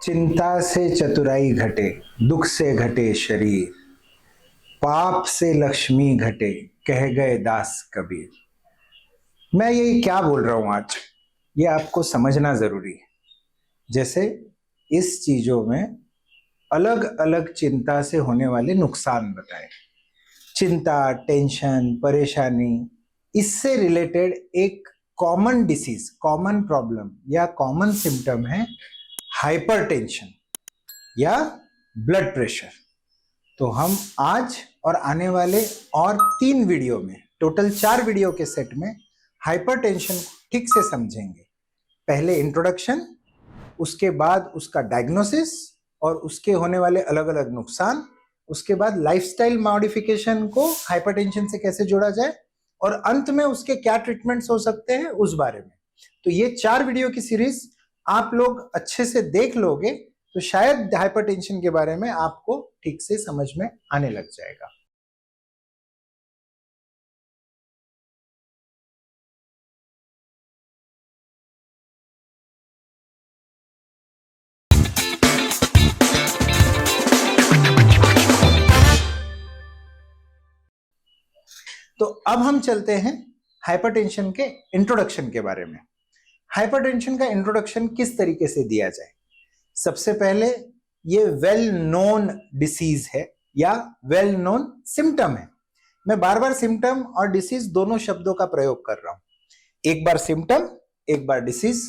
चिंता से चतुराई घटे, दुख से घटे शरीर, पाप से लक्ष्मी घटे, कह गए दास कबीर। मैं ये क्या बोल रहा हूं आज, ये आपको समझना जरूरी है। जैसे इस चीजों में अलग अलग चिंता से होने वाले नुकसान बताए। चिंता, टेंशन, परेशानी, इससे रिलेटेड एक कॉमन डिसीज, कॉमन प्रॉब्लम या कॉमन सिम्टम है हाइपरटेंशन या ब्लड प्रेशर। तो हम आज और आने वाले और 3 वीडियो में, टोटल 4 वीडियो के सेट में हाइपरटेंशन को ठीक से समझेंगे। पहले इंट्रोडक्शन, उसके बाद उसका डायग्नोसिस और उसके होने वाले अलग अलग नुकसान, उसके बाद लाइफस्टाइल मॉडिफिकेशन को हाइपरटेंशन से कैसे जोड़ा जाए और अंत में उसके क्या ट्रीटमेंट्स हो सकते हैं उस बारे में। तो ये 4 वीडियो की सीरीज आप लोग अच्छे से देख लोगे तो शायद हाइपरटेंशन के बारे में आपको ठीक से समझ में आने लग जाएगा। तो अब हम चलते हैं हाइपरटेंशन के इंट्रोडक्शन के बारे में। हाइपरटेंशन का इंट्रोडक्शन किस तरीके से दिया जाए? सबसे पहले ये वेल नोन डिसीज है या वेल नोन सिम्टम है। मैं बार बार सिम्टम और डिसीज दोनों शब्दों का प्रयोग कर रहा हूं। एक बार सिम्टम, एक बार डिसीज।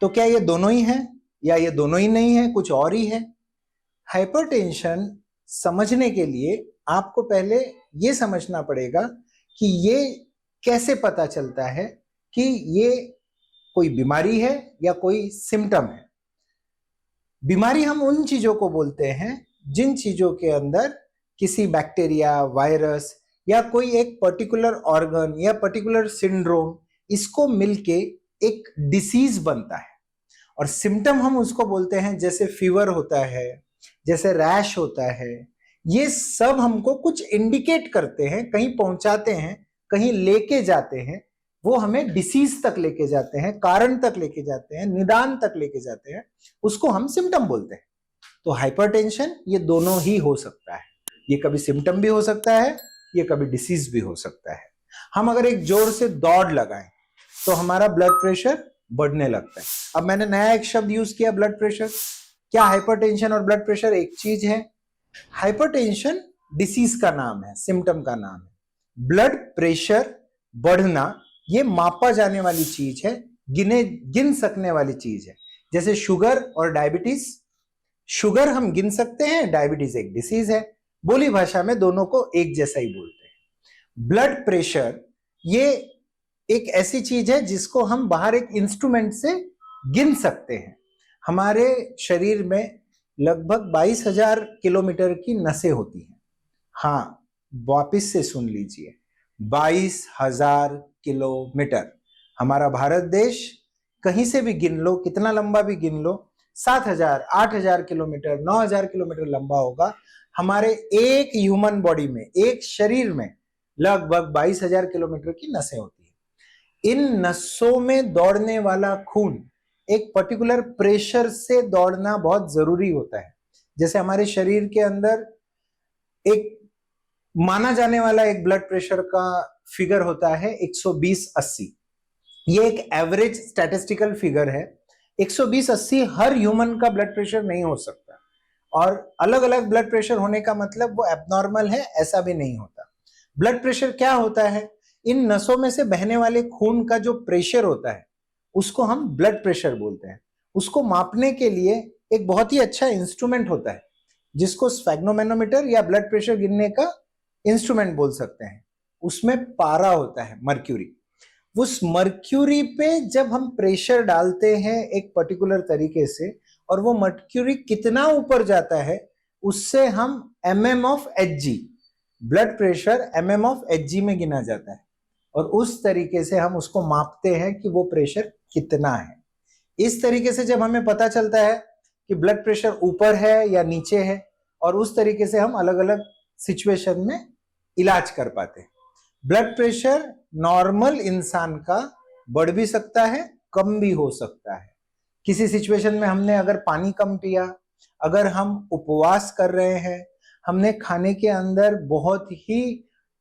तो क्या ये दोनों ही है या ये दोनों ही नहीं है, कुछ और ही है? हाइपरटेंशन समझने के लिए आपको पहले ये समझना पड़ेगा कि ये कैसे पता चलता है कि ये कोई बीमारी है या कोई सिम्टम है। बीमारी हम उन चीजों को बोलते हैं जिन चीजों के अंदर किसी बैक्टीरिया, वायरस या कोई एक पर्टिकुलर ऑर्गन या पर्टिकुलर सिंड्रोम, इसको मिलके एक डिसीज बनता है। और सिम्टम हम उसको बोलते हैं जैसे फीवर होता है, जैसे रैश होता है। ये सब हमको कुछ इंडिकेट करते हैं, कहीं पहुंचाते हैं, कहीं लेके जाते हैं। वो हमें डिसीज तक लेके जाते हैं, कारण तक लेके जाते हैं, निदान तक लेके जाते हैं। उसको हम सिम्टम बोलते हैं। तो हाइपरटेंशन ये दोनों ही हो सकता है। ये कभी सिम्टम भी हो सकता है, ये कभी डिसीज भी हो सकता है। हम अगर एक जोर से दौड़ लगाएं तो हमारा ब्लड प्रेशर बढ़ने लगता है। अब मैंने नया एक शब्द यूज किया, ब्लड प्रेशर। क्या हाइपरटेंशन और ब्लड प्रेशर एक चीज है? हाइपरटेंशन डिसीज का नाम है, सिम्टम का नाम है। ब्लड प्रेशर बढ़ना ये मापा जाने वाली चीज है, गिन सकने वाली चीज है। जैसे शुगर और डायबिटीज। शुगर हम गिन सकते हैं, डायबिटीज एक डिसीज है। बोली भाषा में दोनों को एक जैसा ही बोलते हैं। ब्लड प्रेशर ये एक ऐसी चीज है जिसको हम बाहर एक इंस्ट्रूमेंट से गिन सकते हैं। हमारे शरीर में लगभग 22,000 किलोमीटर की नसें होती हैं। हाँ, वापिस से सुन लीजिए, 22,000 किलोमीटर। हमारा भारत देश कहीं से भी गिन लो, कितना लंबा भी गिन लो, 7,000, 8,000 किलोमीटर, 9,000 किलोमीटर लंबा होगा। हमारे एक ह्यूमन बॉडी में, एक शरीर में लगभग 22,000 किलोमीटर की नसें होती है। इन नसों में दौड़ने वाला खून एक पर्टिकुलर प्रेशर से दौड़ना बहुत जरूरी होता है। जैसे हमारे शरीर के अंदर एक माना जाने वाला एक ब्लड प्रेशर का फिगर होता है 120/80। ये एक एवरेज स्टैटिस्टिकल फिगर है। 120/80 हर ह्यूमन का ब्लड प्रेशर नहीं हो सकता, और अलग अलग ब्लड प्रेशर होने का मतलब वो एबनॉर्मल है ऐसा भी नहीं होता। ब्लड प्रेशर क्या होता है? इन नसों में से बहने वाले खून का जो प्रेशर होता है उसको हम ब्लड प्रेशर बोलते हैं। उसको मापने के लिए एक बहुत ही अच्छा इंस्ट्रूमेंट होता है जिसको स्फेग्नोमेनोमीटर या ब्लड प्रेशर गिनने का इंस्ट्रूमेंट बोल सकते हैं। उसमें पारा होता है, मर्क्यूरी। उस मर्क्यूरी पे जब हम प्रेशर डालते हैं एक पर्टिकुलर तरीके से, और वो मर्क्यूरी कितना ऊपर जाता है उससे हम mmHg, ब्लड प्रेशर mmHg में गिना जाता है, और उस तरीके से हम उसको मापते हैं कि वो प्रेशर कितना है। इस तरीके से जब हमें पता चलता है कि ब्लड प्रेशर ऊपर है या नीचे है, और उस तरीके से हम अलग अलग सिचुएशन में इलाज कर पाते हैं। ब्लड प्रेशर नॉर्मल इंसान का बढ़ भी सकता है, कम भी हो सकता है। किसी सिचुएशन में हमने अगर पानी कम पिया, अगर हम उपवास कर रहे हैं, हमने खाने के अंदर बहुत ही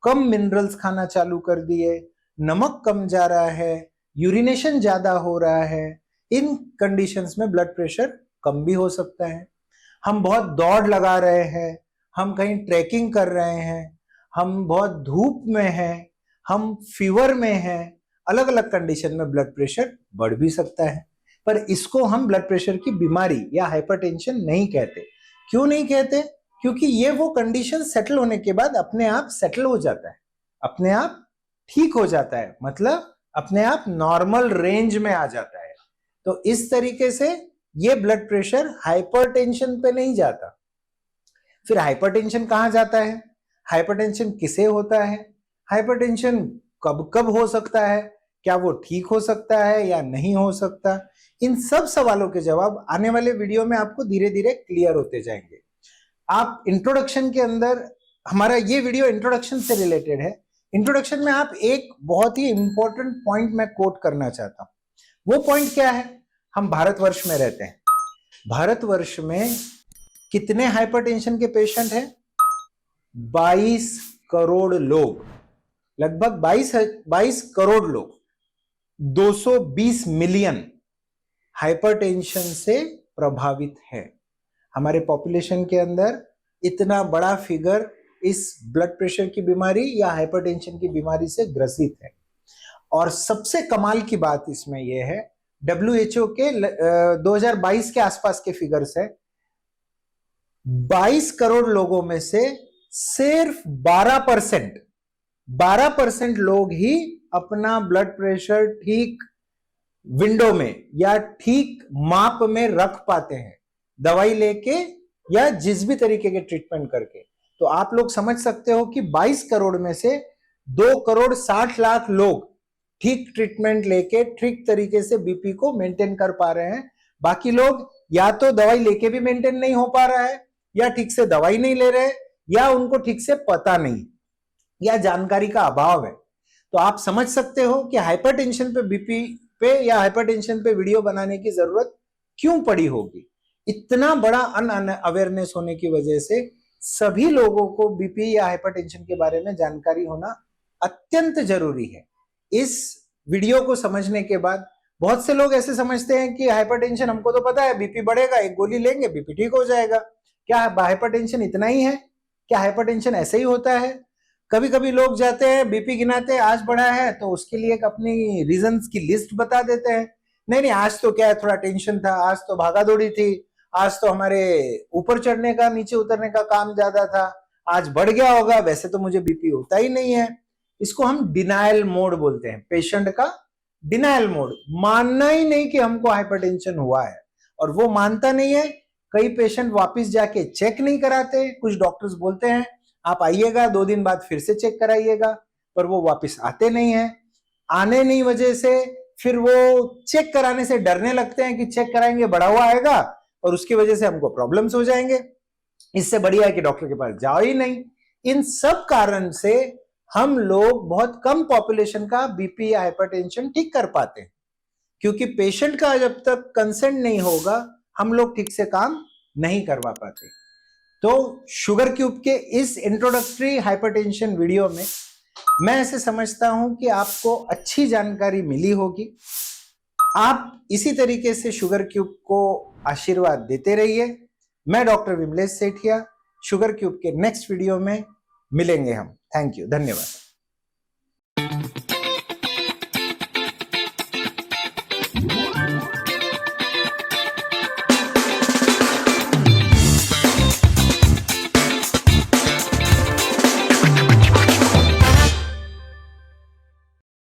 कम मिनरल्स खाना चालू कर दिए, नमक कम जा रहा है, यूरिनेशन ज्यादा हो रहा है, इन कंडीशंस में ब्लड प्रेशर कम भी हो सकता है। हम बहुत दौड़ लगा रहे हैं, हम कहीं ट्रैकिंग कर रहे हैं, हम बहुत धूप में हैं, हम फीवर में हैं, अलग अलग कंडीशन में ब्लड प्रेशर बढ़ भी सकता है। पर इसको हम ब्लड प्रेशर की बीमारी या हाइपरटेंशन नहीं कहते। क्यों नहीं कहते? क्योंकि ये वो कंडीशन सेटल होने के बाद अपने आप सेटल हो जाता है, अपने आप ठीक हो जाता है, मतलब अपने आप नॉर्मल रेंज में आ जाता है। तो इस तरीके से ये ब्लड प्रेशर हाइपरटेंशन पे नहीं जाता। फिर हाइपरटेंशन कहां जाता है? हाइपरटेंशन किसे होता है? हाइपरटेंशन कब कब हो सकता है? क्या वो ठीक हो सकता है या नहीं हो सकता? इन सब सवालों के जवाब आने वाले वीडियो में आपको धीरे धीरे क्लियर होते जाएंगे। आप इंट्रोडक्शन के अंदर, हमारा ये वीडियो इंट्रोडक्शन से रिलेटेड है, इंट्रोडक्शन में आप एक बहुत ही इंपॉर्टेंट पॉइंट मैं कोट करना चाहता हूं। वो पॉइंट क्या है? हम भारतवर्ष में रहते हैं। भारतवर्ष में कितने हाइपरटेंशन के पेशेंट हैं? 22 करोड़ लोग, लगभग 22 करोड़ लोग, 220 मिलियन हाइपरटेंशन से प्रभावित है। हमारे पॉपुलेशन के अंदर इतना बड़ा फिगर इस ब्लड प्रेशर की बीमारी या हाइपरटेंशन की बीमारी से ग्रसित है। और सबसे कमाल की बात इसमें यह है, WHO के 2022 के आसपास के फिगर्स है, 22 करोड़ लोगों में से सिर्फ 12% लोग ही अपना ब्लड प्रेशर ठीक विंडो में या ठीक माप में रख पाते हैं, दवाई लेके या जिस भी तरीके के ट्रीटमेंट करके। तो आप लोग समझ सकते हो कि 22 करोड़ में से 2 करोड़ 60 लाख लोग ठीक ट्रीटमेंट लेके ठीक तरीके से बीपी को मेंटेन कर पा रहे हैं। बाकी लोग या तो दवाई लेके भी मेंटेन नहीं हो पा रहा है, या ठीक से दवाई नहीं ले रहे, या उनको ठीक से पता नहीं, या जानकारी का अभाव है। तो आप समझ सकते हो कि हाइपरटेंशन पे, बीपी पे या हाइपरटेंशन पे वीडियो बनाने की जरूरत क्यों पड़ी होगी। इतना बड़ा अवेयरनेस होने की वजह से सभी लोगों को बीपी या हाइपरटेंशन के बारे में जानकारी होना अत्यंत जरूरी है। इस वीडियो को समझने के बाद बहुत से लोग ऐसे समझते हैं कि हाइपरटेंशन, हमको तो पता है बीपी बढ़ेगा, एक गोली लेंगे बीपी ठीक हो जाएगा। क्या हाइपरटेंशन इतना ही है? क्या हाइपरटेंशन ऐसे ही होता है? कभी कभी लोग जाते हैं बीपी गिनाते हैं, आज बढ़ा है तो उसके लिए एक अपनी रीजंस की लिस्ट बता देते हैं। नहीं आज तो क्या है, थोड़ा टेंशन था, आज तो भागा दौड़ी थी, आज तो हमारे ऊपर चढ़ने का नीचे उतरने का काम ज्यादा था, आज बढ़ गया होगा, वैसे तो मुझे बीपी होता ही नहीं है। इसको हम डिनायल मोड बोलते हैं, पेशेंट का डिनायल मोड, मानना ही नहीं कि हमको हाइपरटेंशन हुआ है। और वो मानता नहीं है, कई पेशेंट वापस जाके चेक नहीं कराते। कुछ डॉक्टर्स बोलते हैं आप आइएगा 2 दिन बाद फिर से चेक कराइएगा, पर वो वापस आते नहीं है। आने नहीं वजह से फिर वो चेक कराने से डरने लगते हैं कि चेक कराएंगे बढ़ा हुआ आएगा और उसकी वजह से हमको प्रॉब्लम्स हो जाएंगे, इससे बढ़िया है कि डॉक्टर के पास जाओ ही नहीं। इन सब कारण से हम लोग बहुत कम पॉपुलेशन का बीपी या हाइपरटेंशन ठीक कर पाते हैं, क्योंकि पेशेंट का जब तक कंसेंट नहीं होगा हम लोग ठीक से काम नहीं करवा पाते। तो शुगर क्यूब के इस इंट्रोडक्टरी हाइपरटेंशन वीडियो में मैं ऐसे समझता हूं कि आपको अच्छी जानकारी मिली होगी। आप इसी तरीके से शुगर क्यूब को आशीर्वाद देते रहिए। मैं doctor Vimlesh Sethia, sugar cube के नेक्स्ट वीडियो में मिलेंगे हम। थैंक यू, धन्यवाद।